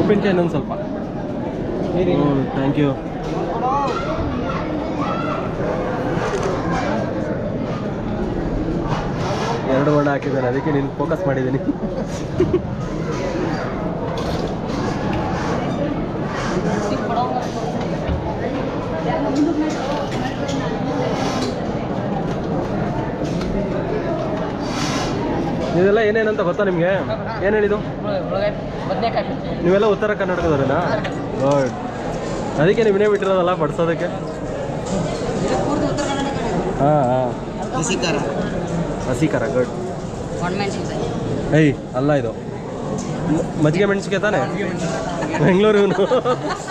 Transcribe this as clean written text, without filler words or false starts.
ಉಪ್ಪಿನಕಾಯಿ ಇನ್ನೊಂದು ಸ್ವಲ್ಪ. Thank you. ಎರಡು ಬಣ್ಣ ಹಾಕಿದ್ದಾನೆ, ಅದಕ್ಕೆ ನೀನು ಫೋಕಸ್ ಮಾಡಿದ್ದೀನಿ. ಇದೆಲ್ಲ ಏನೇನಂತ ಗೊತ್ತಾ ನಿಮಗೆ? ಏನು ಹೇಳಿದ್ದು? ನೀವೆಲ್ಲ ಉತ್ತರ ಕರ್ನಾಟಕದವ್ರೇನಾ? ಗುಡ್. ಅದಕ್ಕೆ ನೀವೇ ಬಿಟ್ಟಿರೋದಲ್ಲ ಬಡ್ಸೋದಕ್ಕೆ. ಹಾಂ ಹಾಂ, ಹಸಿ ಖಾರ. ಗುಡ್. ಏಯ್ ಅಲ್ಲ, ಇದು ಮಜ್ಜಿಗೆ ಮೆಣಸಿಗೆ ತಾನೆ ಬೆಂಗಳೂರು.